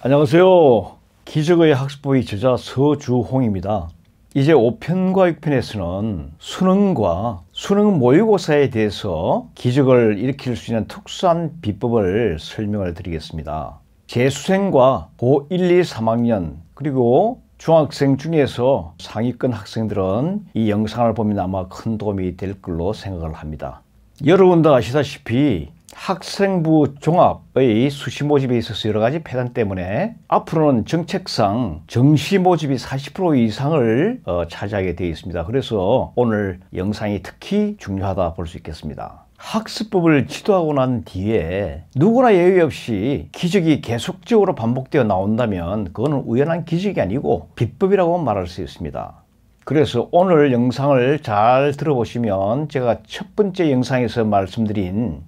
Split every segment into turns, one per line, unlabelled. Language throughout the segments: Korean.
안녕하세요. 기적의 학습법의 저자 서주홍입니다. 이제 5편과 6편에서는 수능과 수능 모의고사에 대해서 기적을 일으킬 수 있는 특수한 비법을 설명을 드리겠습니다. 재수생과 고1, 2, 3학년 그리고 중학생 중에서 상위권 학생들은 이 영상을 보면 아마 큰 도움이 될 걸로 생각을 합니다. 여러분도 아시다시피 학생부 종합의 수시 모집에 있어서 여러 가지 폐단 때문에 앞으로는 정책상 정시 모집이 40% 이상을 차지하게 되어 있습니다. 그래서 오늘 영상이 특히 중요하다 볼 수 있겠습니다. 학습법을 지도하고 난 뒤에 누구나 예외 없이 기적이 계속적으로 반복되어 나온다면 그거는 우연한 기적이 아니고 비법이라고 말할 수 있습니다. 그래서 오늘 영상을 잘 들어보시면 제가 첫 번째 영상에서 말씀드린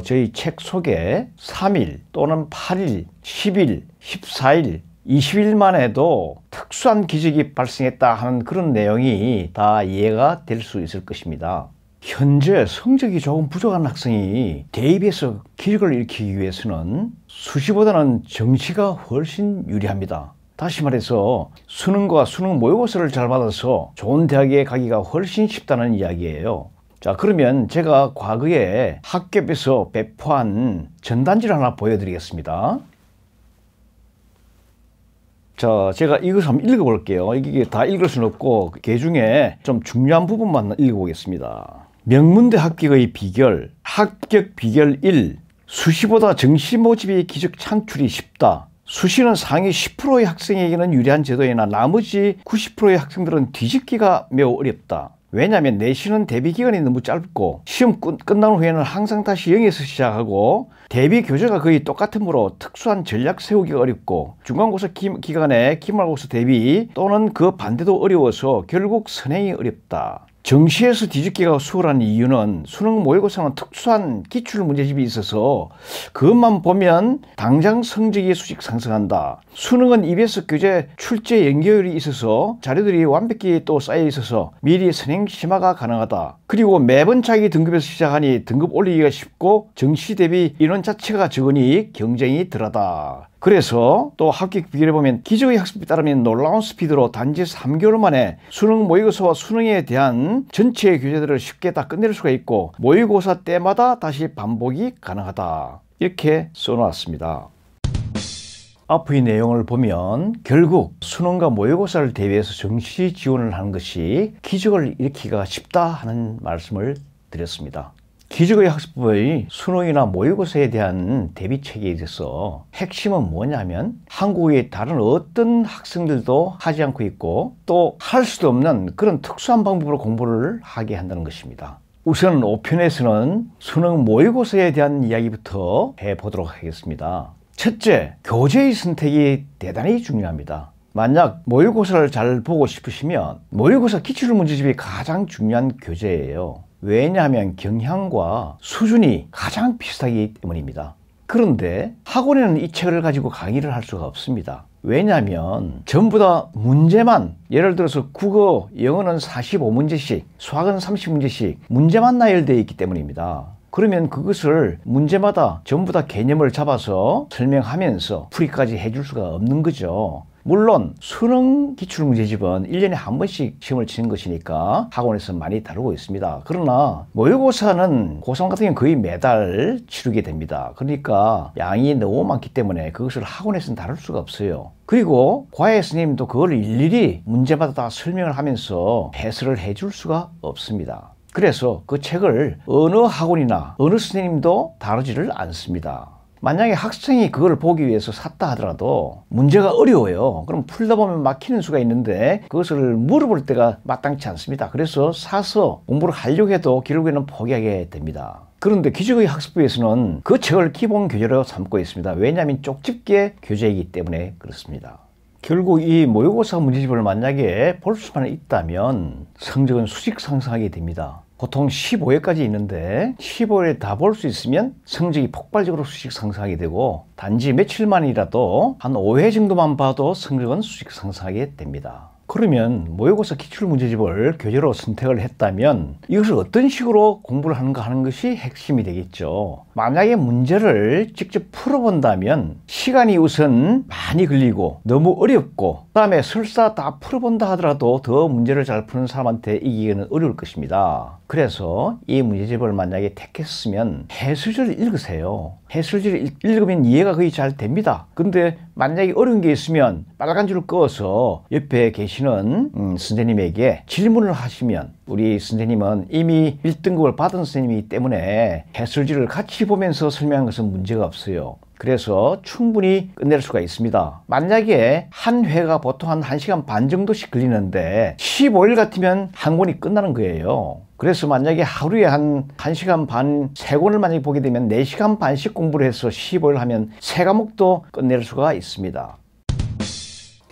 저희 책 속에 3일 또는 8일, 10일, 14일, 20일만 해도 특수한 기적이 발생했다 하는 그런 내용이 다 이해가 될 수 있을 것입니다. 현재 성적이 조금 부족한 학생이 대입해서 기적을 일으키기 위해서는 수시보다는 정시가 훨씬 유리합니다. 다시 말해서 수능과 수능 모의고사를 잘 받아서 좋은 대학에 가기가 훨씬 쉽다는 이야기예요. 자, 그러면 제가 과거에 학교에서 배포한 전단지를 하나 보여드리겠습니다. 자, 제가 이것을 한번 읽어볼게요. 이게 다 읽을 수는 없고 그 중에 좀 중요한 부분만 읽어보겠습니다. 명문대 합격의 비결, 합격 비결 1. 수시보다 정시 모집의 기적 창출이 쉽다. 수시는 상위 10%의 학생에게는 유리한 제도이나 나머지 90%의 학생들은 뒤집기가 매우 어렵다. 왜냐하면 내신은 대비 기간이 너무 짧고 시험 끝난 후에는 항상 다시 0에서 시작하고 대비 교재가 거의 똑같으므로 특수한 전략 세우기가 어렵고 중간고사 기간에 기말고사 대비 또는 그 반대도 어려워서 결국 선행이 어렵다. 정시에서 뒤집기가 수월한 이유는 수능 모의고사는 특수한 기출문제집이 있어서 그것만 보면 당장 성적이 수직 상승한다. 수능은 EBS 교재 출제 연계율이 있어서 자료들이 완벽히 또 쌓여 있어서 미리 선행 심화가 가능하다. 그리고 매번 자기 등급에서 시작하니 등급 올리기가 쉽고 정시 대비 인원 자체가 적으니 경쟁이 덜하다. 그래서 또 합격 비결에 보면 기적의 학습에 따르면 놀라운 스피드로 단지 3개월 만에 수능 모의고사와 수능에 대한 전체 교재들을 쉽게 다 끝낼 수가 있고 모의고사 때마다 다시 반복이 가능하다. 이렇게 써놓았습니다. 앞의 내용을 보면 결국 수능과 모의고사를 대비해서 정시 지원을 하는 것이 기적을 일으키기가 쉽다 하는 말씀을 드렸습니다. 기적의 학습법의 수능이나 모의고사에 대한 대비책에 있어서 핵심은 뭐냐면 한국의 다른 어떤 학생들도 하지 않고 있고 또 할 수도 없는 그런 특수한 방법으로 공부를 하게 한다는 것입니다. 우선 5편에서는 수능 모의고사에 대한 이야기부터 해보도록 하겠습니다. 첫째, 교재의 선택이 대단히 중요합니다. 만약 모의고사를 잘 보고 싶으시면 모의고사 기출문제집이 가장 중요한 교재예요. 왜냐하면 경향과 수준이 가장 비슷하기 때문입니다. 그런데 학원에는 이 책을 가지고 강의를 할 수가 없습니다. 왜냐하면 전부 다 문제만, 예를 들어서 국어, 영어는 45문제씩, 수학은 30문제씩 문제만 나열되어 있기 때문입니다. 그러면 그것을 문제마다 전부 다 개념을 잡아서 설명하면서 풀이까지 해줄 수가 없는 거죠. 물론 수능 기출문제집은 1년에 한 번씩 시험을 치는 것이니까 학원에서 많이 다루고 있습니다. 그러나 모의고사는 고3 같은 경우는 거의 매달 치르게 됩니다. 그러니까 양이 너무 많기 때문에 그것을 학원에서는 다룰 수가 없어요. 그리고 과외 스님도 그걸 일일이 문제마다 다 설명을 하면서 해설을 해줄 수가 없습니다. 그래서 그 책을 어느 학원이나 어느 선생님도 다루지를 않습니다. 만약에 학생이 그걸 보기 위해서 샀다 하더라도 문제가 어려워요. 그럼 풀다 보면 막히는 수가 있는데 그것을 물어볼 때가 마땅치 않습니다. 그래서 사서 공부를 하려고 해도 결국에는 포기하게 됩니다. 그런데 기적의 학습부에서는 그 책을 기본 교재로 삼고 있습니다. 왜냐하면 쪽집게 교재이기 때문에 그렇습니다. 결국 이 모의고사 문제집을 만약에 볼 수만 있다면 성적은 수직 상승하게 됩니다. 보통 15회까지 있는데 15회 다 볼 수 있으면 성적이 폭발적으로 수직 상승하게 되고 단지 며칠만이라도 한 5회 정도만 봐도 성적은 수직 상승하게 됩니다. 그러면 모의고사 기출문제집을 교재로 선택을 했다면 이것을 어떤 식으로 공부를 하는가 하는 것이 핵심이 되겠죠. 만약에 문제를 직접 풀어본다면 시간이 우선 많이 걸리고 너무 어렵고 그 다음에 설사 다 풀어본다 하더라도 더 문제를 잘 푸는 사람한테 이기기는 어려울 것입니다. 그래서 이 문제집을 만약에 택했으면 해설지를 읽으세요. 해설지를 읽으면 이해가 거의 잘 됩니다. 근데 만약에 어려운 게 있으면 빨간 줄을 그어서 옆에 계시는 선생님에게 질문을 하시면, 우리 선생님은 이미 1등급을 받은 선생님이기 때문에 해설지를 같이 보면서 설명한 것은 문제가 없어요. 그래서 충분히 끝낼 수가 있습니다. 만약에 한 회가 보통 한 1시간 반 정도씩 걸리는데 15일 같으면 한 권이 끝나는 거예요. 그래서 만약에 하루에 한 1시간 반 3권을 만약에 보게 되면 4시간 반씩 공부를 해서 15일 하면 3과목도 끝낼 수가 있습니다.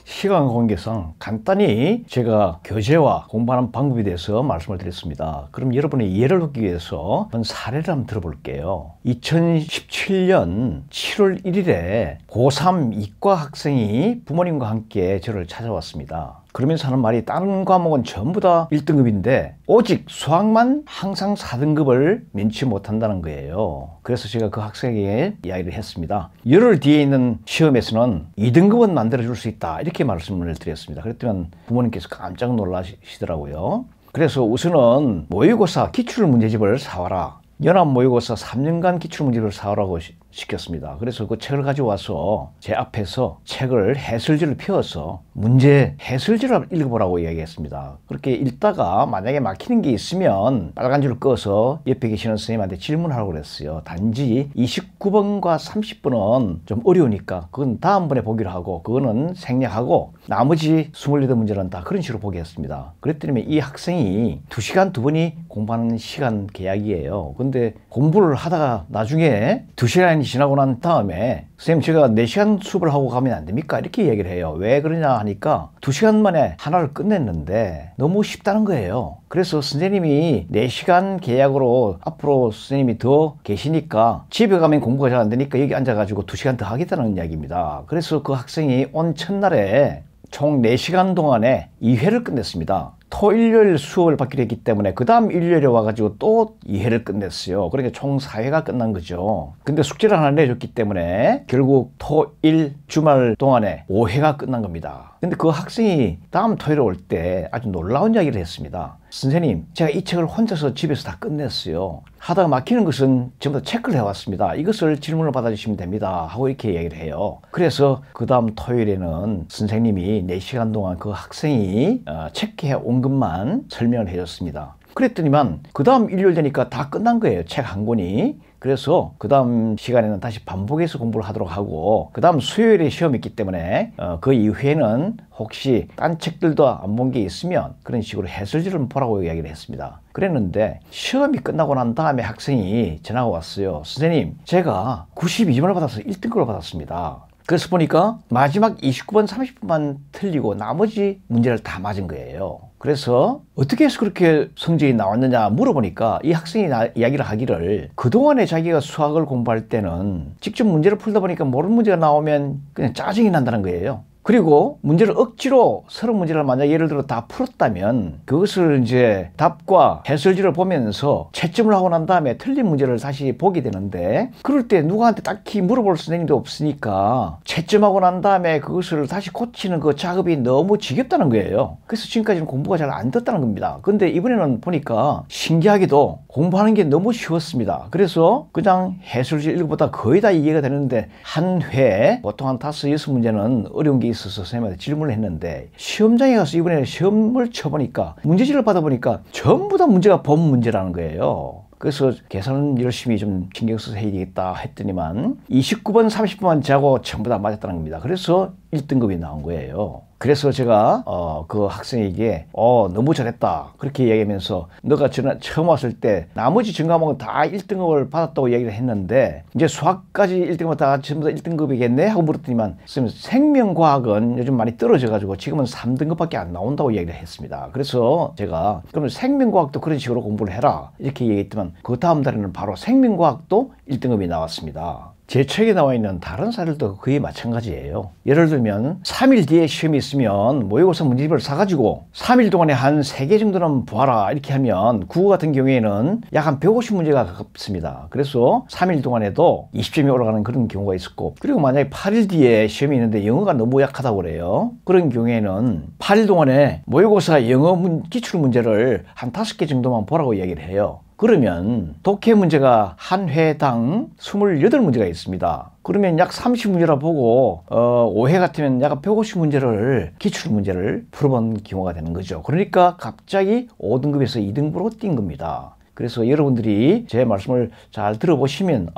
시간 관계상 간단히 제가 교재와 공부하는 방법에 대해서 말씀을 드렸습니다. 그럼 여러분의 이해를 돕기 위해서 한번 사례를 한번 들어볼게요. 2017년 7월 1일에 고3 이과 학생이 부모님과 함께 저를 찾아왔습니다. 그러면서 하는 말이 다른 과목은 전부 다 1등급인데 오직 수학만 항상 4등급을 면치 못한다는 거예요. 그래서 제가 그 학생에게 이야기를 했습니다. 열흘 뒤에 있는 시험에서는 2등급은 만들어줄 수 있다, 이렇게 말씀을 드렸습니다. 그랬더니 부모님께서 깜짝 놀라시더라고요. 그래서 우선은 모의고사 기출문제집을 사와라, 연합 모의고사 3년간 기출문제집을 사오라고 시켰습니다. 그래서 그 책을 가지고 와서 제 앞에서 책을 해설지를 펴서 문제 해설지를 읽어보라고 이야기했습니다. 그렇게 읽다가 만약에 막히는 게 있으면 빨간 줄을 꺼서 옆에 계시는 선생님한테 질문하라고 그랬어요. 단지 29번과 30번은 좀 어려우니까 그건 다음번에 보기로 하고 그거는 생략하고 나머지 28문제는 다 그런 식으로 보게 했습니다. 그랬더니 이 학생이 2시간 2번이 공부하는 시간 계약이에요. 근데 공부를 하다가 나중에 2시간이 지나고 난 다음에 선생님 제가 4시간 수업을 하고 가면 안 됩니까? 이렇게 얘기를 해요. 왜 그러냐 하니까 2시간 만에 하나를 끝냈는데 너무 쉽다는 거예요. 그래서 선생님이 4시간 계약으로 앞으로 선생님이 더 계시니까 집에 가면 공부가 잘 안 되니까 여기 앉아가지고 2시간 더 하겠다는 이야기입니다. 그래서 그 학생이 온 첫날에 총 4시간 동안에 2회를 끝냈습니다. 토, 일요일 수업을 받기로 했기 때문에 그 다음 일요일에 와가지고 또 2회를 끝냈어요. 그러니까 총 4회가 끝난 거죠. 근데 숙제를 하나 내줬기 때문에 결국 토, 일, 주말 동안에 5회가 끝난 겁니다. 근데 그 학생이 다음 토요일에 올 때 아주 놀라운 이야기를 했습니다. 선생님, 제가 이 책을 혼자서 집에서 다 끝냈어요. 하다가 막히는 것은 전부 다 체크를 해왔습니다. 이것을 질문을 받아주시면 됩니다 하고 이렇게 얘기를 해요. 그래서 그 다음 토요일에는 선생님이 4시간 동안 그 학생이 체크해 온 것만 설명을 해줬습니다. 그랬더니만 그 다음 일요일 되니까 다 끝난 거예요, 책 한 권이. 그래서 그 다음 시간에는 다시 반복해서 공부를 하도록 하고 그 다음 수요일에 시험이 있기 때문에 그 이후에는 혹시 딴 책들도 안 본 게 있으면 그런 식으로 해설지를 보라고 이야기를 했습니다. 그랬는데 시험이 끝나고 난 다음에 학생이 전화가 왔어요. 선생님, 제가 92점을 받아서 1등급을 받았습니다. 그래서 보니까 마지막 29번, 30번만 틀리고 나머지 문제를 다 맞은 거예요. 그래서 어떻게 해서 그렇게 성적이 나왔느냐 물어보니까 이 학생이 이야기를 하기를 그동안에 자기가 수학을 공부할 때는 직접 문제를 풀다 보니까 모르는 문제가 나오면 그냥 짜증이 난다는 거예요. 그리고 문제를 억지로 서른 문제를 만약 예를 들어 다 풀었다면 그것을 이제 답과 해설지를 보면서 채점을 하고 난 다음에 틀린 문제를 다시 보게 되는데 그럴 때 누구한테 딱히 물어볼 선생님도 없으니까 채점하고 난 다음에 그것을 다시 고치는 그 작업이 너무 지겹다는 거예요. 그래서 지금까지는 공부가 잘 안 됐다는 겁니다. 근데 이번에는 보니까 신기하게도 공부하는 게 너무 쉬웠습니다. 그래서 그냥 해설지 읽어보다 거의 다 이해가 되는데 한 회에 보통 한 5, 6문제는 어려운 게 있어서 선생님한테 질문을 했는데 시험장에 가서 이번에 시험을 쳐보니까 문제지를 받아보니까 전부 다 문제가 본 문제라는 거예요. 그래서 계산은 열심히 좀 신경 써서 해야 되겠다 했더니만 29번, 30번만 자고 전부 다 맞았다는 겁니다. 그래서 1등급이 나온 거예요. 그래서 제가 그 학생에게 너무 잘했다 그렇게 이야기하면서 너가 처음 왔을 때 나머지 전 과목은 다 1등급을 받았다고 이야기를 했는데 이제 수학까지 1등급 다 전부 다 1등급이겠네 하고 물었더니만 선생님, 생명과학은 요즘 많이 떨어져 가지고 지금은 3등급밖에 안 나온다고 이야기를 했습니다. 그래서 제가 그러면 생명과학도 그런 식으로 공부를 해라 이렇게 얘기했더만 그 다음 달에는 바로 생명과학도 1등급이 나왔습니다. 제 책에 나와 있는 다른 사례도 거의 마찬가지예요. 예를 들면 3일 뒤에 시험이 있으면 모의고사 문제집을 사가지고 3일 동안에 한 3개 정도는 보아라 이렇게 하면 국어 같은 경우에는 약 한 150문제가 가깝습니다. 그래서 3일 동안에도 20점이 올라가는 그런 경우가 있었고, 그리고 만약에 8일 뒤에 시험이 있는데 영어가 너무 약하다고 그래요. 그런 경우에는 8일 동안에 모의고사 영어 기출문제를 한 5개 정도만 보라고 이야기를 해요. 그러면 독해 문제가 한 회당 28문제가 있습니다. 그러면 약 30문제라 보고 5회 같으면 약 150문제를 기출문제를 풀어본 경우가 되는 거죠. 그러니까 갑자기 5등급에서 2등급으로 뛴 겁니다. 그래서 여러분들이 제 말씀을 잘 들어보시면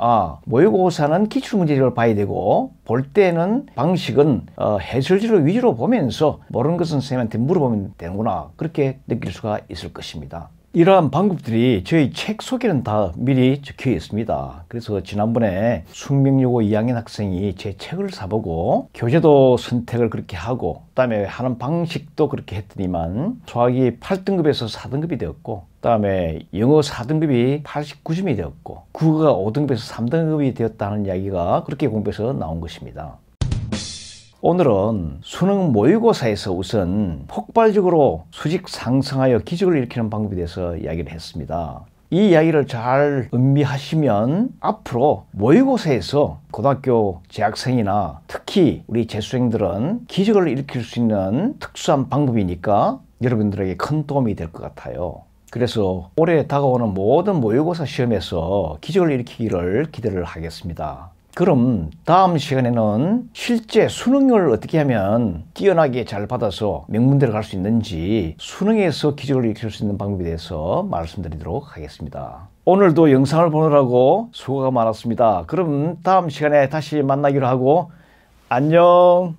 모의고사는 기출문제집을 봐야 되고 볼 때는 방식은 해설지를 위주로 보면서 모르는 것은 선생님한테 물어보면 되는구나, 그렇게 느낄 수가 있을 것입니다. 이러한 방법들이 저희 책 속에는 다 미리 적혀 있습니다. 그래서 지난번에 숙명여고 2학년 학생이 제 책을 사보고 교재도 선택을 그렇게 하고 그다음에 하는 방식도 그렇게 했더니만 수학이 8등급에서 4등급이 되었고, 그다음에 영어 4등급이 89점이 되었고 국어가 5등급에서 3등급이 되었다는 이야기가 그렇게 공부해서 나온 것입니다. 오늘은 수능 모의고사에서 우선 폭발적으로 수직 상승하여 기적을 일으키는 방법에 대해서 이야기를 했습니다. 이 이야기를 잘 음미하시면 앞으로 모의고사에서 고등학교 재학생이나 특히 우리 재수생들은 기적을 일으킬 수 있는 특수한 방법이니까 여러분들에게 큰 도움이 될 것 같아요. 그래서 올해 다가오는 모든 모의고사 시험에서 기적을 일으키기를 기대를 하겠습니다. 그럼 다음 시간에는 실제 수능을 어떻게 하면 뛰어나게 잘 받아서 명문대를 갈 수 있는지, 수능에서 기적을 일으킬 수 있는 방법에 대해서 말씀드리도록 하겠습니다. 오늘도 영상을 보느라고 수고가 많았습니다. 그럼 다음 시간에 다시 만나기로 하고 안녕.